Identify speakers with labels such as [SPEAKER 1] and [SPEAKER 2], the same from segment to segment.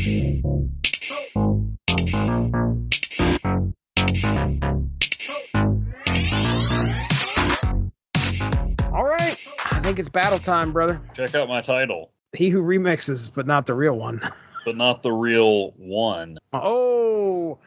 [SPEAKER 1] All right. I think it's battle time, brother.
[SPEAKER 2] Check out my title.
[SPEAKER 1] He who remixes, but not the real one.
[SPEAKER 2] But not the real one.
[SPEAKER 1] Oh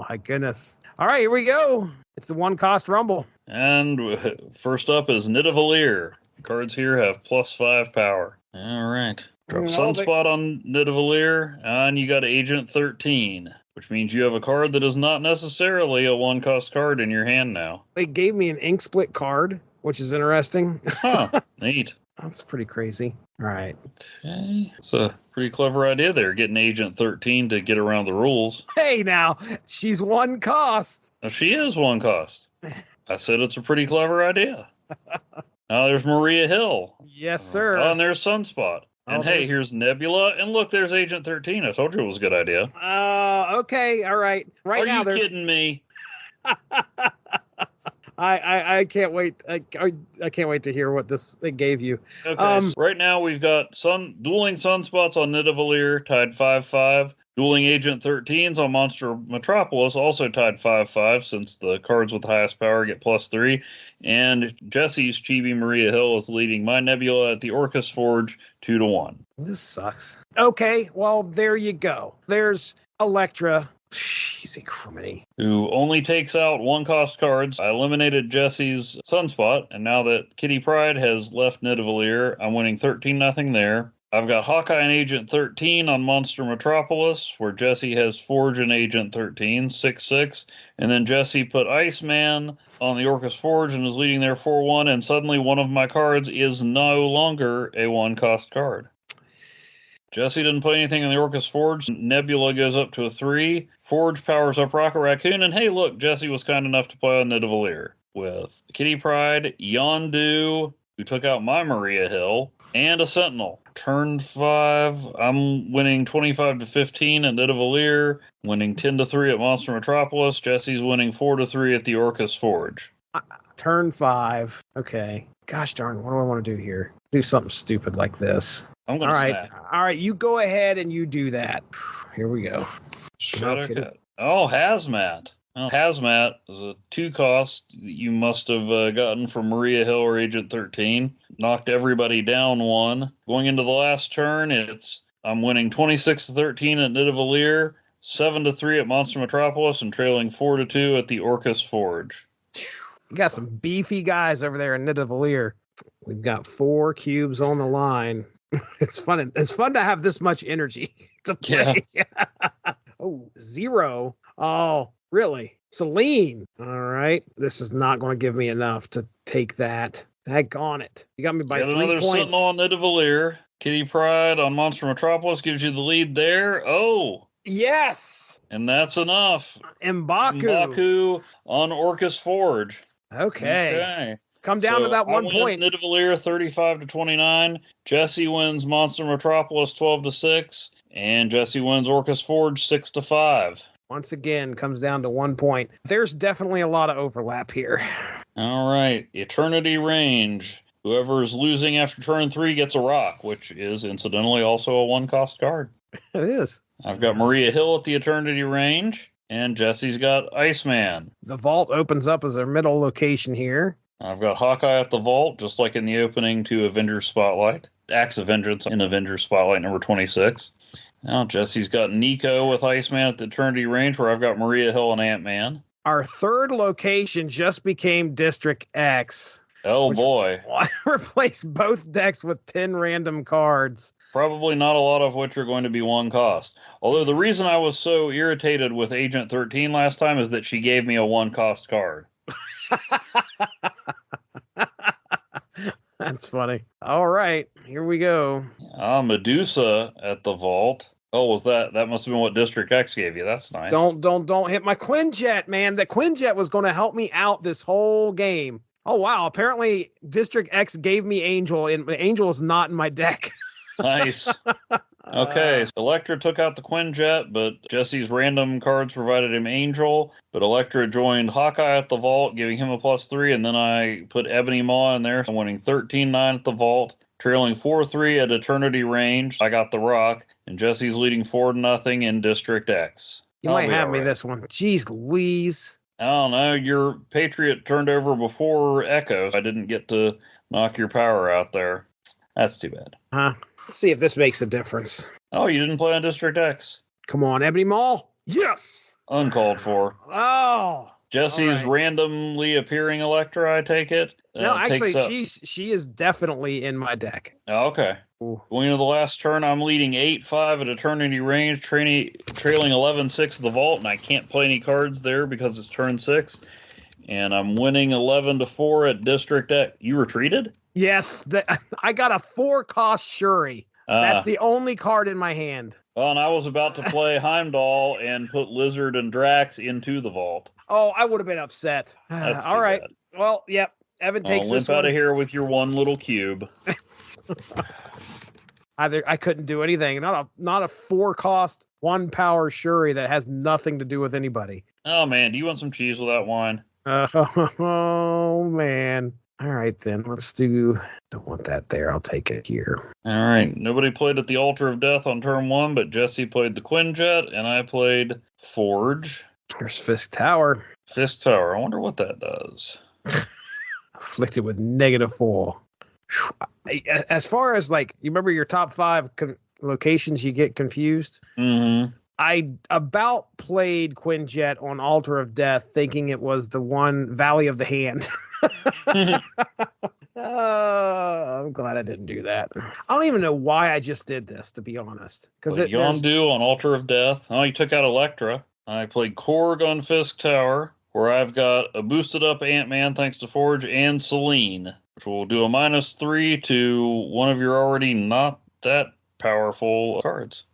[SPEAKER 1] my goodness. All right, here we go. It's the one cost rumble.
[SPEAKER 2] And first up is Nidavellir. Cards here have +5 power. All right. Drop Sunspot on Nidavellir, and you got Agent 13, which means you have a card that is not necessarily a one-cost card in your hand now.
[SPEAKER 1] They gave me an ink split card, which is interesting.
[SPEAKER 2] Huh, neat.
[SPEAKER 1] That's pretty crazy. All right.
[SPEAKER 2] Okay. It's a pretty clever idea there, getting Agent 13 to get around the rules.
[SPEAKER 1] Hey, now, she's one cost.
[SPEAKER 2] Now, she is one cost. I said it's a pretty clever idea. Now there's Maria Hill.
[SPEAKER 1] Yes, sir.
[SPEAKER 2] Oh, and there's Sunspot. And hey, here's Nebula. And look, there's Agent 13. I told you it was a good idea.
[SPEAKER 1] Okay. All right. Right now,
[SPEAKER 2] Are you kidding me?
[SPEAKER 1] I can't wait. I can't wait to hear what they gave you.
[SPEAKER 2] Okay. So right now we've got dueling Sunspots on Nidavellir, tied 5-5. Dueling Agent 13s on Monster Metropolis, also tied 5-5, since the cards with the highest power get +3. And Jesse's Chibi Maria Hill is leading my Nebula at the Orchis Forge 2-1.
[SPEAKER 1] This sucks. Okay, well, there you go. There's Elektra. Easy criminy.
[SPEAKER 2] Who only takes out one-cost cards. I eliminated Jesse's Sunspot, and now that Kitty Pryde has left Nidavellir, I'm winning 13-0 there. I've got Hawkeye and Agent 13 on Monster Metropolis, where Jesse has Forge and Agent 13, 6-6. And then Jesse put Iceman on the Orchis Forge and is leading there 4-1, and suddenly one of my cards is no longer a one-cost card. Jesse didn't play anything on the Orchis Forge. Nebula goes up to a 3. Forge powers up Rocket Raccoon, and hey, look, Jesse was kind enough to play on Nidavellir with Kitty Pryde, Yondu, who took out my Maria Hill, and a Sentinel. Turn 5, I'm winning 25-15 at Nidavellir, winning 10-3 at Monster Metropolis. Jesse's winning 4-3 at the Orchis Forge.
[SPEAKER 1] Turn 5. Okay. Gosh darn, what do I want to do here? Do something stupid like this.
[SPEAKER 2] I'm going to snap.
[SPEAKER 1] All right, you go ahead and you do that. Here we go.
[SPEAKER 2] Shadowcat. Oh, Hazmat. Well, Hazmat is a 2-cost that you must have gotten from Maria Hill or Agent 13. Knocked everybody down 1. Going into the last turn, I'm winning 26-13 at Nidavellir, 7-3 at Monster Metropolis, and trailing 4-2 at the Orchis Forge.
[SPEAKER 1] You got some beefy guys over there in Nidavellir. We've got 4 cubes on the line. It's fun. It's fun to have this much energy to play. Yeah. Oh, 0. Oh, really? Celine. All right. This is not going to give me enough to take that. Daggone it. You got me by 3
[SPEAKER 2] another
[SPEAKER 1] points.
[SPEAKER 2] Sentinel on Nidavellir. Kitty Pryde on Monster Metropolis gives you the lead there. Oh.
[SPEAKER 1] Yes.
[SPEAKER 2] And that's enough.
[SPEAKER 1] M'Baku
[SPEAKER 2] on Orchis Forge.
[SPEAKER 1] Okay. Come down to that 1 point.
[SPEAKER 2] Nidavellir 35-29. Jesse wins Monster Metropolis 12-6. And Jesse wins Orchis Forge 6-5.
[SPEAKER 1] Once again, comes down to 1 point. There's definitely a lot of overlap here.
[SPEAKER 2] All right. Eternity Range. Whoever's losing after turn 3 gets a rock, which is incidentally also a one-cost card.
[SPEAKER 1] It is.
[SPEAKER 2] I've got Maria Hill at the Eternity Range, and Jesse's got Iceman.
[SPEAKER 1] The vault opens up as our middle location here.
[SPEAKER 2] I've got Hawkeye at the vault, just like in the opening to Avengers Spotlight. Acts of Vengeance in Avengers Spotlight number 26. Now Jesse's got Nico with Iceman at the Eternity Range, where I've got Maria Hill and Ant-Man.
[SPEAKER 1] Our third location just became District X.
[SPEAKER 2] Oh boy.
[SPEAKER 1] Replace both decks with 10 random cards.
[SPEAKER 2] Probably not a lot of which are going to be one cost. Although the reason I was so irritated with Agent 13 last time is that she gave me a one cost card.
[SPEAKER 1] That's funny. All right, here we go.
[SPEAKER 2] Medusa at the vault. Oh, was that must have been what District X gave you? That's nice.
[SPEAKER 1] Don't hit my Quinjet, man. The Quinjet was going to help me out this whole game. Oh wow! Apparently, District X gave me Angel, and Angel is not in my deck.
[SPEAKER 2] Nice. Okay, so Elektra took out the Quinjet, but Jesse's random cards provided him Angel. But Elektra joined Hawkeye at the vault, giving him a +3, and then I put Ebony Maw in there, so I'm winning 13-9 at the vault, Trailing 4-3 at Eternity Range. I got the rock, and Jesse's leading 4-0 in District X.
[SPEAKER 1] You might have me this one. Jeez Louise.
[SPEAKER 2] I don't know. Your Patriot turned over before Echo. I didn't get to knock your power out there. That's too bad.
[SPEAKER 1] Let's see if this makes a difference.
[SPEAKER 2] Oh, you didn't play on District X.
[SPEAKER 1] Come on, Ebony Mall. Yes.
[SPEAKER 2] Uncalled for.
[SPEAKER 1] Oh.
[SPEAKER 2] Jesse's randomly appearing Electra, I take it.
[SPEAKER 1] No, actually, she is definitely in my deck.
[SPEAKER 2] Oh, okay.
[SPEAKER 1] Ooh.
[SPEAKER 2] Going into the last turn, I'm leading 8-5 at Eternity Range, trailing 11-6 at the Vault, and I can't play any cards there because it's turn 6. And I'm winning 11-4 at District X. You retreated?
[SPEAKER 1] Yes, I got a 4-cost Shuri. That's the only card in my hand.
[SPEAKER 2] Well, and I was about to play Heimdall and put Lizard and Drax into the Vault.
[SPEAKER 1] Oh, I would have been upset.
[SPEAKER 2] That's
[SPEAKER 1] all right.
[SPEAKER 2] bad.
[SPEAKER 1] Well, yep. Evan takes this
[SPEAKER 2] one.
[SPEAKER 1] Limp
[SPEAKER 2] out of here with your one little cube.
[SPEAKER 1] I couldn't do anything. Not a 4-cost 1-power Shuri that has nothing to do with anybody.
[SPEAKER 2] Oh man, do you want some cheese with that wine?
[SPEAKER 1] Oh man. All right then. Let's do. Don't want that there. I'll take it here.
[SPEAKER 2] All right. Nobody played at the Altar of Death on turn 1, but Jesse played the Quinjet, and I played Forge.
[SPEAKER 1] There's Fisk Tower.
[SPEAKER 2] Fisk Tower. I wonder what that does.
[SPEAKER 1] Afflicted with -4. As far as you remember your top 5 locations, you get confused.
[SPEAKER 2] Mm-hmm.
[SPEAKER 1] I about played Quinjet on Altar of Death, thinking it was the one Valley of the Hand. I'm glad I didn't do that. I don't even know why I just did this, to be honest. Because
[SPEAKER 2] Yondu on Altar of Death. Oh, you took out Electra. I played Korg on Fisk Tower, where I've got a boosted up Ant-Man thanks to Forge and Selene, which will do a -3 to one of your already not that powerful cards.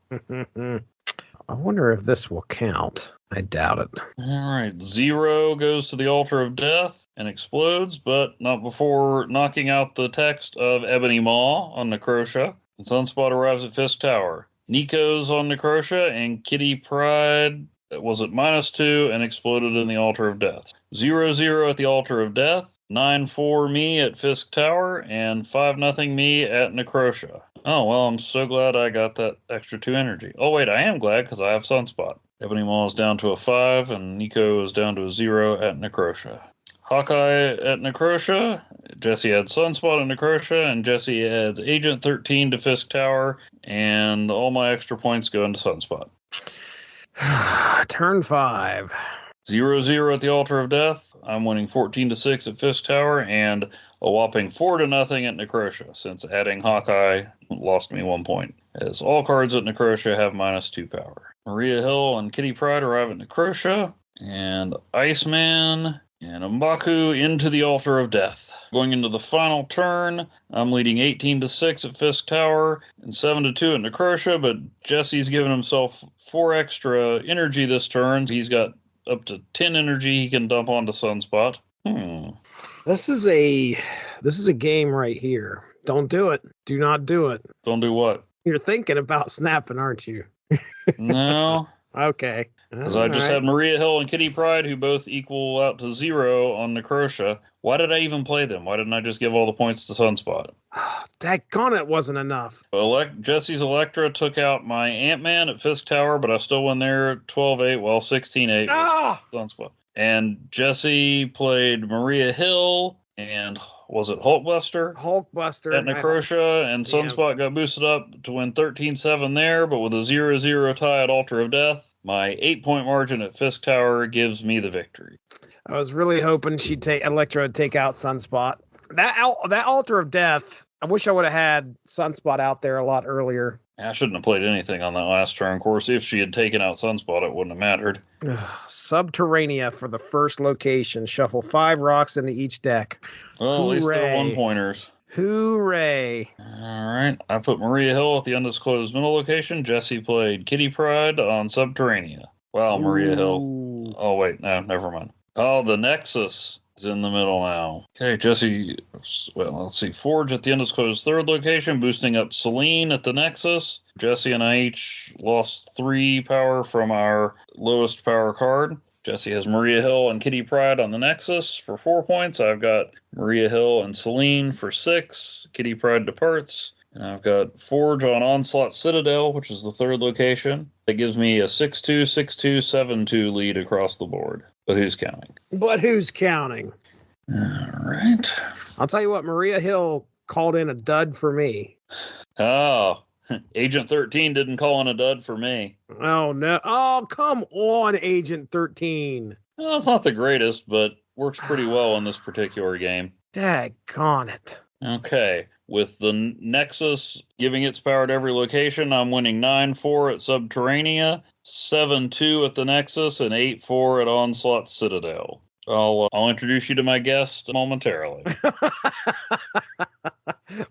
[SPEAKER 1] I wonder if this will count. I doubt it.
[SPEAKER 2] All right. 0 goes to the Altar of Death and explodes, but not before knocking out the text of Ebony Maw on Necrotia. And Sunspot arrives at Fisk Tower. Nico's on Necrotia, and Kitty Pride was at -2 and exploded in the Altar of Death. 0-0 at the Altar of Death. 9-4 me at Fisk Tower, and 5-0 me at Necrotia. Oh, well, I'm so glad I got that extra 2 energy. Oh, wait, I am glad because I have Sunspot. Ebony Maw is down to a 5, and Nico is down to a 0 at Necrotia. Hawkeye at Necrotia. Jesse adds Sunspot at Necrotia, and Jesse adds Agent 13 to Fisk Tower, and all my extra points go into Sunspot.
[SPEAKER 1] Turn 5.
[SPEAKER 2] 0-0 at the Altar of Death. I'm winning 14-6 at Fisk Tower, and a whopping 4-0 at Necrotia, since adding Hawkeye lost me 1 point, as all cards at Necrotia have -2 power. Maria Hill and Kitty Pryde arrive at Necrotia, and Iceman and M'Baku into the Altar of Death. Going into the final turn, I'm leading 18-6 at Fisk Tower and 7-2 at Necrotia, but Jesse's given himself 4 extra energy this turn. He's got up to 10 energy he can dump onto Sunspot.
[SPEAKER 1] This is a game right here. Don't do it. Do not do it.
[SPEAKER 2] Don't do what?
[SPEAKER 1] You're thinking about snapping, aren't you?
[SPEAKER 2] No.
[SPEAKER 1] Okay.
[SPEAKER 2] Because I just had Maria Hill and Kitty Pryde, who both equal out to 0 on Necrotia. Why did I even play them? Why didn't I just give all the points to Sunspot?
[SPEAKER 1] Daggone, it wasn't enough.
[SPEAKER 2] Jesse's Electra took out my Ant-Man at Fisk Tower, but I still won there 12-8, well, 16-8 Sunspot. And Jesse played Maria Hill and was it Hulkbuster?
[SPEAKER 1] Hulkbuster.
[SPEAKER 2] At Necrotia, and Sunspot got boosted up to win 13-7 there, but with a 0-0 tie at Altar of Death, my 8-point margin at Fisk Tower gives me the victory.
[SPEAKER 1] I was really hoping Electra would take out Sunspot. That Altar of Death, I wish I would have had Sunspot out there a lot earlier.
[SPEAKER 2] I shouldn't have played anything on that last turn. Of course, if she had taken out Sunspot, it wouldn't have mattered.
[SPEAKER 1] Subterranea for the first location. Shuffle 5 rocks into each deck.
[SPEAKER 2] Well, at least they're 1-pointers.
[SPEAKER 1] Hooray.
[SPEAKER 2] All right. I put Maria Hill at the undisclosed middle location. Jesse played Kitty Pryde on Subterranea. Wow, Maria Hill. Oh, wait. No, never mind. Oh, the Nexus is in the middle now. Okay, Jesse, well, let's see. Forge at the undisclosed third location, boosting up Selene at the Nexus. Jesse and I each lost 3 power from our lowest power card. Jesse has Maria Hill and Kitty Pryde on the Nexus for 4 points. I've got Maria Hill and Celine for 6. Kitty Pryde departs. And I've got Forge on Onslaught Citadel, which is the third location. That gives me a 6-2, 6-2, 7-2 lead across the board. But who's counting? All right.
[SPEAKER 1] I'll tell you what, Maria Hill called in a dud for me.
[SPEAKER 2] Oh, Agent 13 didn't call in a dud for me.
[SPEAKER 1] Oh, no. Oh, come on, Agent 13.
[SPEAKER 2] Well, it's not the greatest, but works pretty well in this particular game.
[SPEAKER 1] Daggone it.
[SPEAKER 2] Okay. With the Nexus giving its power to every location, I'm winning 9-4 at Subterranea, 7-2 at the Nexus, and 8-4 at Onslaught Citadel. I'll introduce you to my guest momentarily.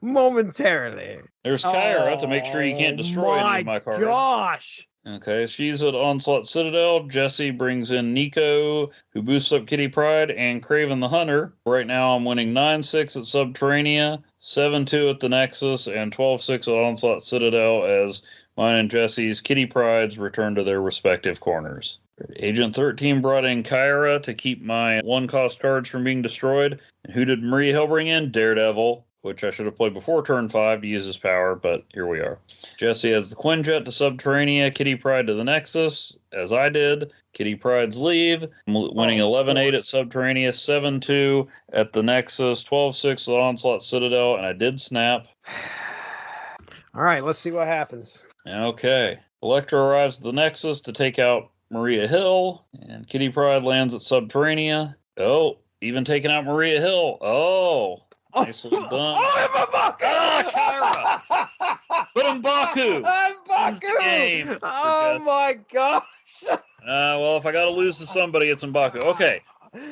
[SPEAKER 1] Momentarily.
[SPEAKER 2] There's Kyra to make sure you can't destroy any of my cards.
[SPEAKER 1] My gosh.
[SPEAKER 2] Okay, she's at Onslaught Citadel. Jesse brings in Nico, who boosts up Kitty Pryde, and Craven the Hunter. Right now I'm winning 9-6 at Subterranea, 7-2 at the Nexus, and 12-6 at Onslaught Citadel as mine and Jesse's Kitty Prydes return to their respective corners. Agent 13 brought in Kyra to keep my one-cost cards from being destroyed. And who did Maria Hill bring in? Daredevil, which I should have played before turn 5 to use his power, but here we are. Jesse has the Quinjet to Subterranea, Kitty Pryde to the Nexus, as I did. Kitty Pryde's leave. I'm winning 11-8 at Subterranea, 7-2 at the Nexus, 12-6 at Onslaught Citadel, and I did snap.
[SPEAKER 1] All right, let's see what happens.
[SPEAKER 2] Okay. Electra arrives at the Nexus to take out Maria Hill, and Kitty Pryde lands at Subterranea. Oh, even taking out Maria Hill. Oh, nicely done.
[SPEAKER 1] Oh,
[SPEAKER 2] Kyra! But M'Baku!
[SPEAKER 1] M'Baku! Oh, my gosh!
[SPEAKER 2] Well, if I got to lose to somebody, it's M'Baku. Okay.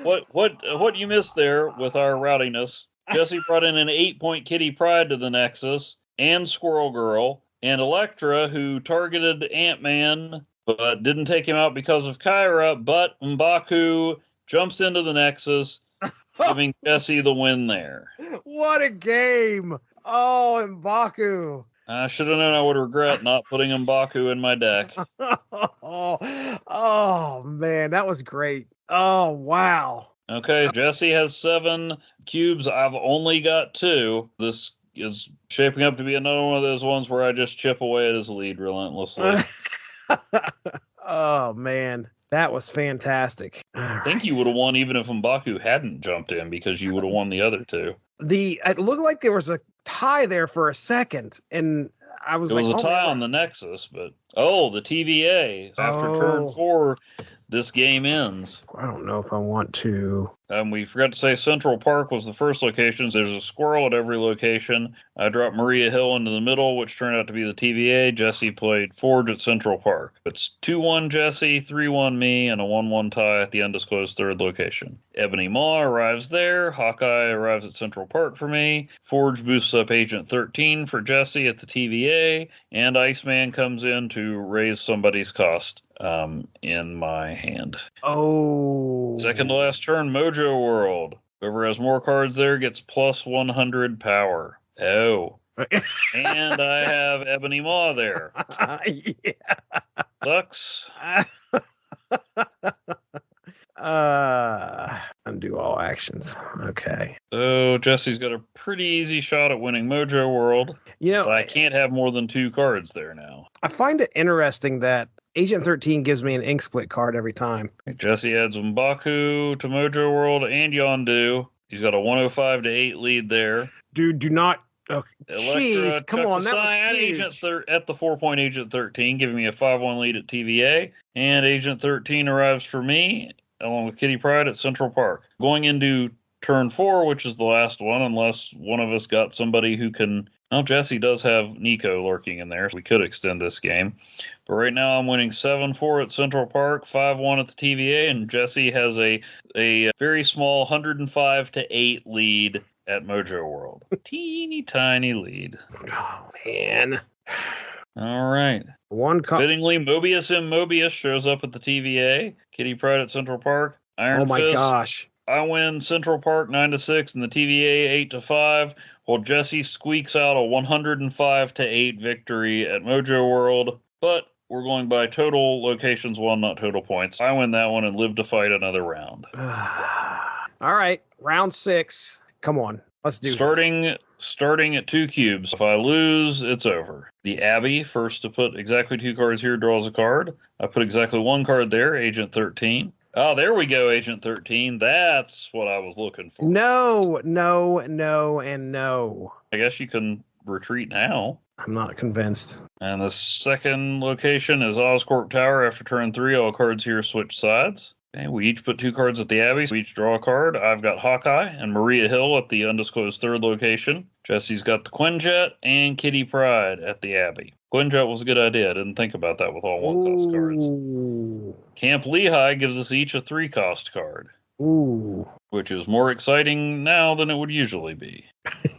[SPEAKER 2] What you missed there with our rowdiness, Jesse brought in an 8-point Kitty Pryde to the Nexus, and Squirrel Girl, and Electra, who targeted Ant-Man, but didn't take him out because of Kyra, but M'Baku jumps into the Nexus, giving Jesse the win there.
[SPEAKER 1] What a game! Oh, M'Baku.
[SPEAKER 2] I should have known I would regret not putting M'Baku in my deck.
[SPEAKER 1] Oh, man, that was great. Oh, wow.
[SPEAKER 2] Okay, Jesse has 7 cubes. I've only got 2. This is shaping up to be another one of those ones where I just chip away at his lead relentlessly.
[SPEAKER 1] Oh, man. That was fantastic.
[SPEAKER 2] I think you would have won even if M'Baku hadn't jumped in, because you would have won the other 2.
[SPEAKER 1] It looked like there was a tie there for a second, and I was like,
[SPEAKER 2] it was a tie on the Nexus, but the TVA. After turn 4, this game ends.
[SPEAKER 1] I don't know if I want to.
[SPEAKER 2] We forgot to say Central Park was the first location. There's a squirrel at every location. I dropped Maria Hill into the middle, which turned out to be the TVA. Jesse played Forge at Central Park. It's 2-1 Jesse, 3-1 me, and a 1-1 tie at the undisclosed third location. Ebony Maw arrives there. Hawkeye arrives at Central Park for me. Forge boosts up Agent 13 for Jesse at the TVA. And Iceman comes in to raise somebody's cost in my hand.
[SPEAKER 1] Oh.
[SPEAKER 2] Second to last turn, Mojo World. Whoever has more cards there gets plus 100 power. Oh. And I have Ebony Maw there.
[SPEAKER 1] Yeah.
[SPEAKER 2] Sucks.
[SPEAKER 1] Undo all actions. Okay.
[SPEAKER 2] So Jesse's got a pretty easy shot at winning Mojo World. So I can't have more than 2 cards there now.
[SPEAKER 1] I find it interesting that Agent 13 gives me an ink split card every time.
[SPEAKER 2] Jesse adds M'Baku to Mojo World and Yondu. He's got a 105 to 8 lead there.
[SPEAKER 1] Dude, do not. Jeez, come on, that was huge.
[SPEAKER 2] At the 4-point Agent 13, giving me a 5-1 lead at TVA. And Agent 13 arrives for me, along with Kitty Pryde at Central Park. Going into turn 4, which is the last one, unless one of us got somebody who can... Well, Jesse does have Nico lurking in there, so we could extend this game. But right now I'm winning 7-4 at Central Park, 5-1 at the TVA, and Jesse has a very small 105 to 8 lead at Mojo World. Teeny tiny lead.
[SPEAKER 1] Oh, man.
[SPEAKER 2] All right. Fittingly, Mobius M. Mobius shows up at the TVA. Kitty Pryde at Central Park. Iron Fist.
[SPEAKER 1] Gosh.
[SPEAKER 2] I win Central Park 9-6 and the TVA 8-5, while Jesse squeaks out a 105 to 8 victory at Mojo World. But we're going by total locations won, not total points. I win that one and live to fight another round.
[SPEAKER 1] All right, round 6. Come on, let's do this.
[SPEAKER 2] Starting at 2 cubes. If I lose, it's over. The Abbey, first to put exactly 2 cards here, draws a card. I put exactly 1 card there, Agent 13. Oh, there we go, Agent 13. That's what I was looking for.
[SPEAKER 1] No, and no.
[SPEAKER 2] I guess you can retreat now.
[SPEAKER 1] I'm not convinced.
[SPEAKER 2] And the second location is Oscorp Tower. After turn 3, all cards here switch sides. Okay, we each put 2 cards at the Abbey. We each draw a card. I've got Hawkeye and Maria Hill at the undisclosed 3rd location. Jesse's got the Quinjet and Kitty Pryde at the Abbey. Quinjet was a good idea. I didn't think about that with all 1-cost cards. Camp Lehigh gives us each a 3-cost card.
[SPEAKER 1] Ooh.
[SPEAKER 2] Which is more exciting now than it would usually be.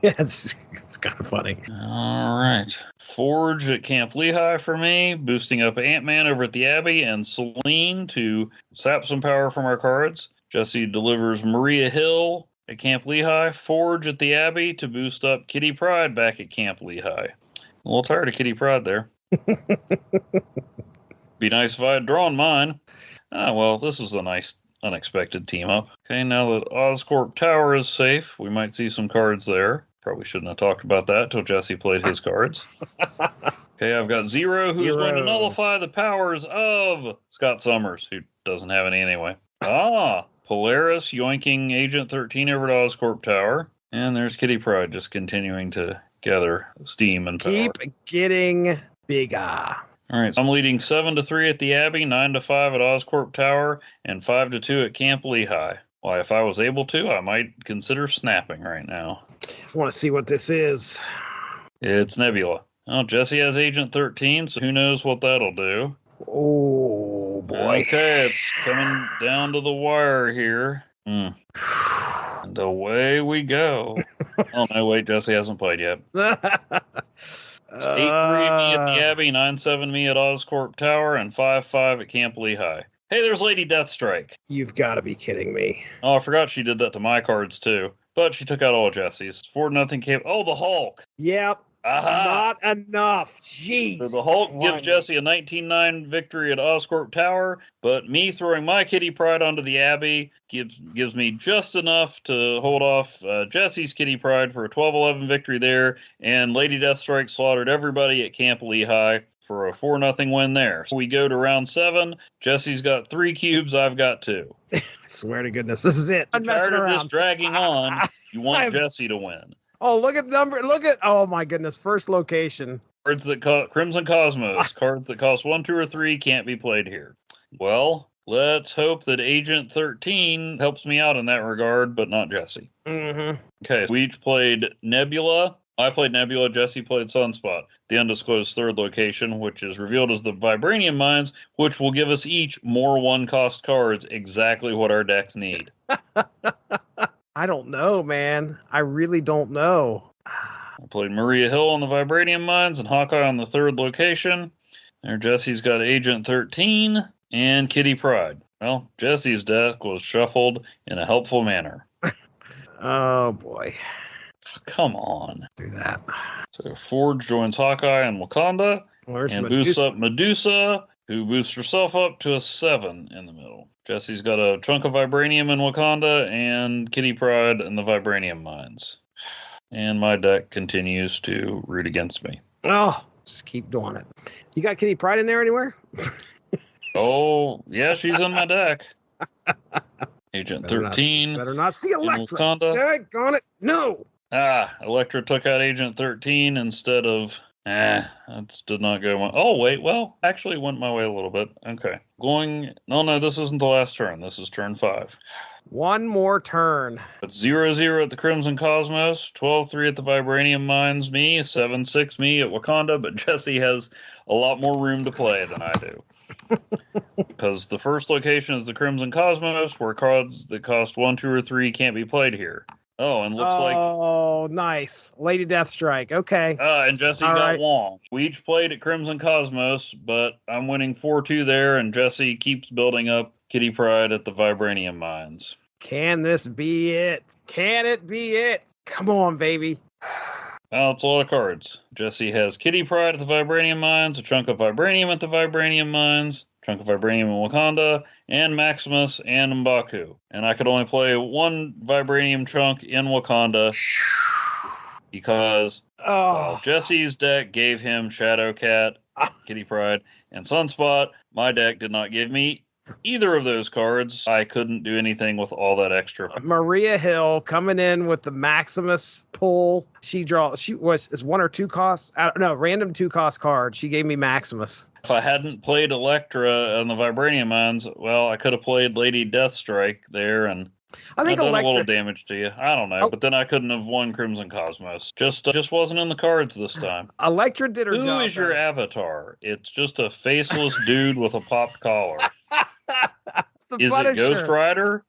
[SPEAKER 1] It's kind of funny.
[SPEAKER 2] All right. Forge at Camp Lehigh for me, boosting up Ant-Man over at the Abbey, and Celine to sap some power from our cards. Jesse delivers Maria Hill at Camp Lehigh, Forge at the Abbey to boost up Kitty Pryde back at Camp Lehigh. A little tired of Kitty Pryde there. Be nice if I had drawn mine. Well, this is a nice unexpected team up. Okay, now that Oscorp Tower is safe, we might see some cards there. Probably shouldn't have talked about that till Jesse played his cards. Okay, I've got Zero, who's going to nullify the powers of Scott Summers, who doesn't have any anyway. Polaris yoinking Agent 13 over to Oscorp Tower. And there's Kitty Pryde just continuing to gather steam and power.
[SPEAKER 1] Keep getting bigger.
[SPEAKER 2] All right, so I'm leading 7-3 at the Abbey, 9-5 at Oscorp Tower, and 5-2 at Camp Lehigh. Why, if I was able to, I might consider snapping right now.
[SPEAKER 1] I want to see what this is.
[SPEAKER 2] It's Nebula. Oh, Jesse has Agent 13, so who knows what that'll do.
[SPEAKER 1] Oh, boy.
[SPEAKER 2] Okay, it's coming down to the wire here. And away we go. Oh, no, wait, Jesse hasn't played yet. It's 8-3 me at the Abbey, 9-7 me at Oscorp Tower, and 5-5 at Camp Lehigh. Hey, there's Lady Deathstrike.
[SPEAKER 1] You've got to be kidding me.
[SPEAKER 2] Oh, I forgot she did that to my cards, too. But she took out all Jesse's. 4-0 Camp... Oh, the Hulk!
[SPEAKER 1] Yep.
[SPEAKER 2] Aha!
[SPEAKER 1] Not enough. Jeez.
[SPEAKER 2] So the Hulk gives Jesse a 19-9 victory at Oscorp Tower, but me throwing my Kitty Pryde onto the Abbey gives me just enough to hold off Jesse's Kitty Pryde for a 12-11 victory there, and Lady Deathstrike slaughtered everybody at Camp Lehigh for a 4-0 win there. So we go to round 7. Jesse's got 3 cubes, I've got 2.
[SPEAKER 1] I swear to goodness, this is it.
[SPEAKER 2] I'm tired of this dragging on. You want Jesse to win.
[SPEAKER 1] Oh, look at the number. Oh my goodness. First location.
[SPEAKER 2] Cards that Crimson Cosmos. Cards that cost 1, 2, or 3 can't be played here. Well, let's hope that Agent 13 helps me out in that regard, but not Jesse.
[SPEAKER 1] Mm-hmm.
[SPEAKER 2] Okay, so we each played Nebula. I played Nebula. Jesse played Sunspot, the undisclosed 3rd location, which is revealed as the Vibranium Mines, which will give us each more 1-cost cards, exactly what our decks need.
[SPEAKER 1] I don't know, man. I really don't know.
[SPEAKER 2] I played Maria Hill on the Vibranium Mines and Hawkeye on the 3rd location. There, Jesse's got Agent 13 and Kitty Pryde. Well, Jesse's deck was shuffled in a helpful manner.
[SPEAKER 1] Oh, boy.
[SPEAKER 2] Come on.
[SPEAKER 1] Do that.
[SPEAKER 2] So Forge joins Hawkeye and Wakanda. And boosts up Medusa, who boosts herself up to a 7 in the middle. Jesse's got a chunk of Vibranium in Wakanda and Kitty Pryde in the Vibranium Mines. And my deck continues to root against me.
[SPEAKER 1] Oh, just keep doing it. You got Kitty Pryde in there anywhere?
[SPEAKER 2] Oh, yeah, she's in my deck. Agent 13.
[SPEAKER 1] Better not see Elektra.
[SPEAKER 2] Wakanda.
[SPEAKER 1] It. No.
[SPEAKER 2] Elektra took out Agent 13 instead of... that did not go my... Oh, wait, well, actually it went my way a little bit. Okay. No, this isn't the last turn. This is turn 5.
[SPEAKER 1] One more turn.
[SPEAKER 2] It's 0-0 at the Crimson Cosmos, 12-3 at the Vibranium Mines, me, 7-6 me at Wakanda, but Jesse has a lot more room to play than I do. Because the first location is the Crimson Cosmos, where cards that cost 1, 2, or 3 can't be played here. Oh, and looks like...
[SPEAKER 1] Oh, nice. Lady Deathstrike. Okay.
[SPEAKER 2] And Jesse's got Wong. We each played at Crimson Cosmos, but I'm winning 4-2 there, and Jesse keeps building up Kitty Pryde at the Vibranium Mines.
[SPEAKER 1] Can this be it? Can it be it? Come on, baby.
[SPEAKER 2] Well, it's a lot of cards. Jesse has Kitty Pryde at the Vibranium Mines, a chunk of Vibranium at the Vibranium Mines, a chunk of Vibranium in Wakanda, and Maximus and M'Baku. And I could only play one Vibranium chunk in Wakanda because while Jesse's deck gave him Shadowcat, Kitty Pryde, and Sunspot, my deck did not give me either of those cards. I couldn't do anything with all that extra.
[SPEAKER 1] Maria Hill coming in with the Maximus pull. Is one or two costs? Random 2-cost card. She gave me Maximus.
[SPEAKER 2] If I hadn't played Elektra on the Vibranium Mines, well, I could have played Lady Deathstrike there and
[SPEAKER 1] I think
[SPEAKER 2] done a little damage to you. I don't know, but then I couldn't have won Crimson Cosmos. Just wasn't in the cards this time.
[SPEAKER 1] Elektra did her job.
[SPEAKER 2] Who is your avatar? It's just a faceless dude with a popped collar. Is it Ghost Rider?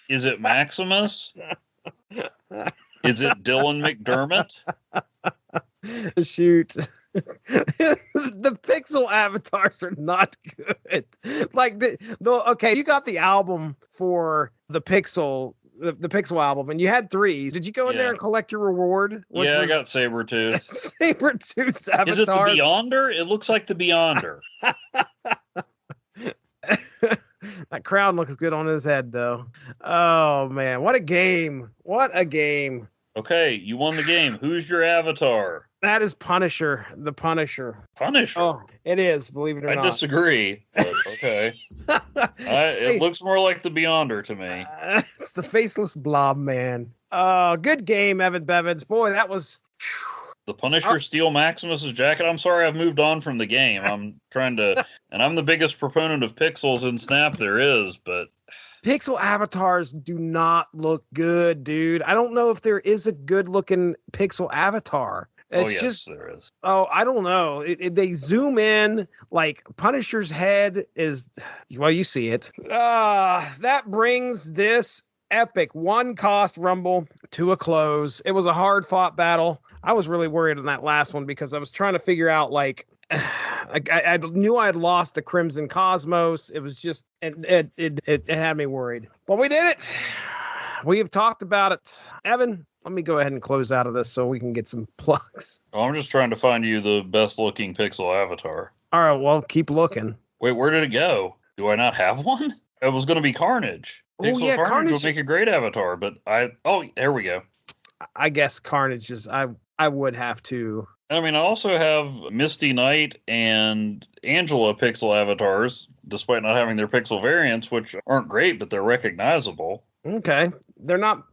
[SPEAKER 2] Is it Maximus? Is it Dylan McDermott?
[SPEAKER 1] Shoot. The pixel avatars are not good. Like okay, you got the album for the pixel album, and you had 3. Did you go in there and collect your reward?
[SPEAKER 2] Yeah, I got Sabretooth.
[SPEAKER 1] Sabretooth's avatar.
[SPEAKER 2] Is it the Beyonder? It looks like the Beyonder.
[SPEAKER 1] That crown looks good on his head, though. Oh, man. What a game. What a game.
[SPEAKER 2] Okay, you won the game. Who's your avatar?
[SPEAKER 1] That is Punisher. The Punisher.
[SPEAKER 2] Punisher?
[SPEAKER 1] Oh, it is, believe it or not.
[SPEAKER 2] I disagree, but okay. It looks more like the Beyonder to me.
[SPEAKER 1] It's the faceless blob, man. Good game, Evan Bevins. Boy, that was...
[SPEAKER 2] The Punisher steal Maximus's jacket? I'm sorry I've moved on from the game. I'm trying to... And I'm the biggest proponent of pixels in Snap there is, but...
[SPEAKER 1] Pixel avatars do not look good, dude. I don't know if there is a good-looking pixel avatar. It's
[SPEAKER 2] there is.
[SPEAKER 1] Oh, I don't know. They zoom in, like Punisher's head is... Well, you see it. That brings this epic 1-cost Rumble to a close. It was a hard-fought battle. I was really worried on that last one because I was trying to figure out, like, I knew I had lost the Crimson Cosmos. It was just, it had me worried. But we did it. We have talked about it. Evan, let me go ahead and close out of this so we can get some plugs.
[SPEAKER 2] Well, I'm just trying to find you the best-looking pixel avatar.
[SPEAKER 1] All right, well, keep looking.
[SPEAKER 2] Wait, where did it go? Do I not have one? It was going to be Carnage. Pixel Carnage would make a great avatar, but there we go.
[SPEAKER 1] I guess Carnage is, I would have to.
[SPEAKER 2] I mean, I also have Misty Knight and Angela pixel avatars, despite not having their pixel variants, which aren't great, but they're recognizable.
[SPEAKER 1] Okay. They're not...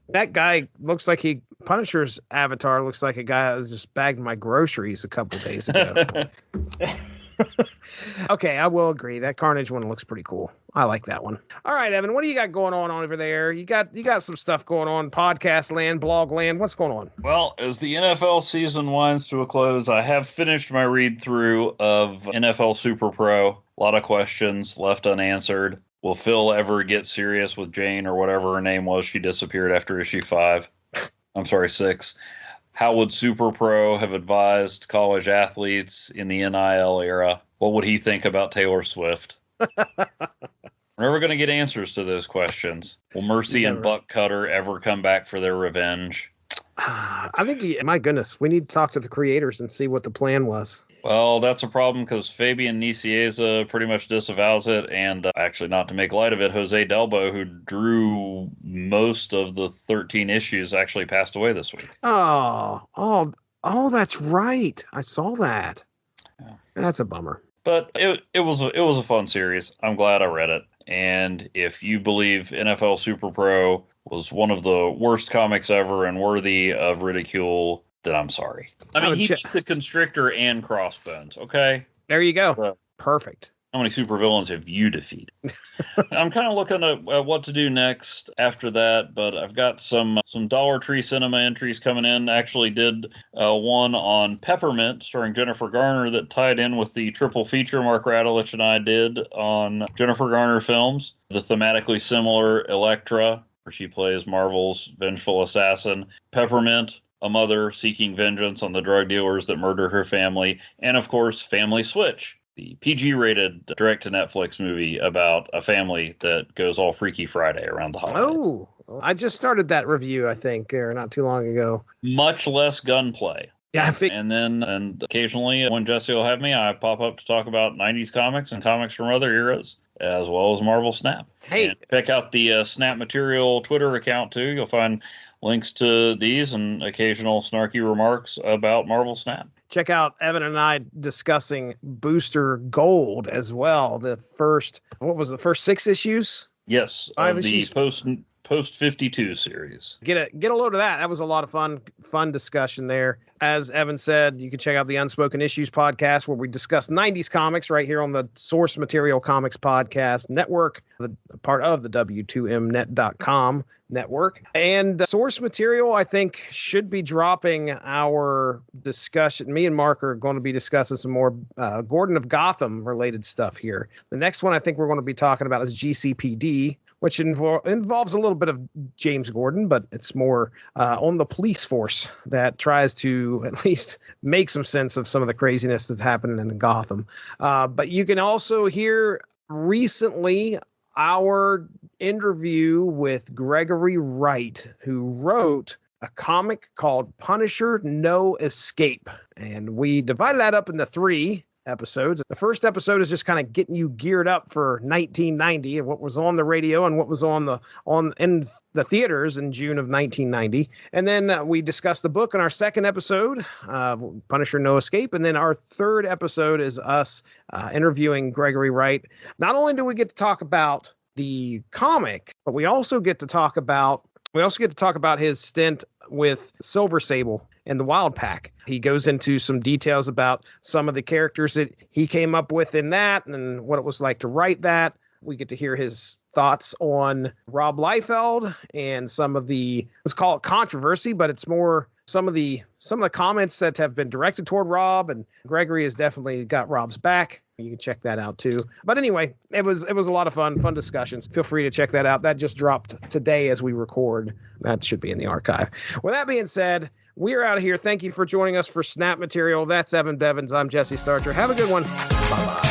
[SPEAKER 1] That guy looks like Punisher's avatar looks like a guy that was just bagged my groceries a couple days ago. Okay, I will agree. That Carnage one looks pretty cool. I like that one. All right, Evan, what do you got going on over there? You got some stuff going on, podcast land, blog land. What's going on?
[SPEAKER 2] Well, as the NFL season winds to a close, I have finished my read through of NFL Super Pro. A lot of questions left unanswered. Will Phil ever get serious with Jane or whatever her name was? She disappeared after issue 5. I'm sorry, 6. How would Super Pro have advised college athletes in the NIL era? What would he think about Taylor Swift? We're never going to get answers to those questions. Will Mercy and Buck Cutter ever come back for their revenge?
[SPEAKER 1] I think, my goodness, we need to talk to the creators and see what the plan was.
[SPEAKER 2] Well, that's a problem because Fabian Nicieza pretty much disavows it, and actually, not to make light of it, Jose Delbo, who drew most of the 13 issues, actually passed away this week.
[SPEAKER 1] Oh, that's right. I saw that. Yeah. That's a bummer.
[SPEAKER 2] But it was a fun series. I'm glad I read it. And if you believe NFL Super Pro was one of the worst comics ever and worthy of ridicule, then I'm sorry. I mean, he beat the Constrictor and Crossbones, okay?
[SPEAKER 1] There you go. Perfect.
[SPEAKER 2] How many supervillains have you defeated? I'm kind of looking at what to do next after that, but I've got some Dollar Tree Cinema entries coming in. Actually did one on Peppermint starring Jennifer Garner that tied in with the triple feature Mark Radulich and I did on Jennifer Garner films. The thematically similar Elektra, where she plays Marvel's vengeful assassin. Peppermint, a mother seeking vengeance on the drug dealers that murdered her family. And, of course, Family Switch, the PG-rated direct-to-Netflix movie about a family that goes all Freaky Friday around the holidays.
[SPEAKER 1] Oh, I just started that review, I think, not too long ago.
[SPEAKER 2] Much less gunplay.
[SPEAKER 1] Yeah,
[SPEAKER 2] and occasionally when Jesse will have me, I pop up to talk about 90s comics and comics from other eras, as well as Marvel Snap.
[SPEAKER 1] Hey,
[SPEAKER 2] and check out the Snap Material Twitter account too. You'll find links to these and occasional snarky remarks about Marvel Snap.
[SPEAKER 1] Check out Evan and I discussing Booster Gold as well. The first 6 issues?
[SPEAKER 2] Yes, of the post 52 series.
[SPEAKER 1] Get a load of that. That was a lot of fun discussion there. As Evan said, you can check out the Unspoken Issues podcast where we discuss 90s comics right here on the Source Material Comics Podcast Network, part of the W2Mnet.com network. And Source Material, I think, should be dropping our discussion. Me and Mark are going to be discussing some more Gordon of Gotham related stuff here. The next one I think we're going to be talking about is GCPD, which involves a little bit of James Gordon, but it's more on the police force that tries to at least make some sense of some of the craziness that's happening in Gotham. But you can also hear recently our interview with Gregory Wright, who wrote a comic called Punisher No Escape. And we divided that up into 3 episodes. The first episode is just kind of getting you geared up for 1990 and what was on the radio and what was in the theaters in June of 1990. And then we discussed the book in our second episode, Punisher No Escape. And then our third episode is us interviewing Gregory Wright. Not only do we get to talk about the comic, but we also get to talk about his stint with Silver Sable and the Wild Pack. He goes into some details about some of the characters that he came up with in that and what it was like to write that. We get to hear his thoughts on Rob Liefeld and some of the, let's call it controversy, but it's more some of the comments that have been directed toward Rob, and Gregory has definitely got Rob's back. You can check that out too. But anyway, it was a lot of fun discussions. Feel free to check that out. That just dropped today as we record. That should be in the archive. With that being said, we're out of here. Thank you for joining us for Snap Material. That's Evan Bevins. I'm Jesse Starcher. Have a good one. Bye-bye.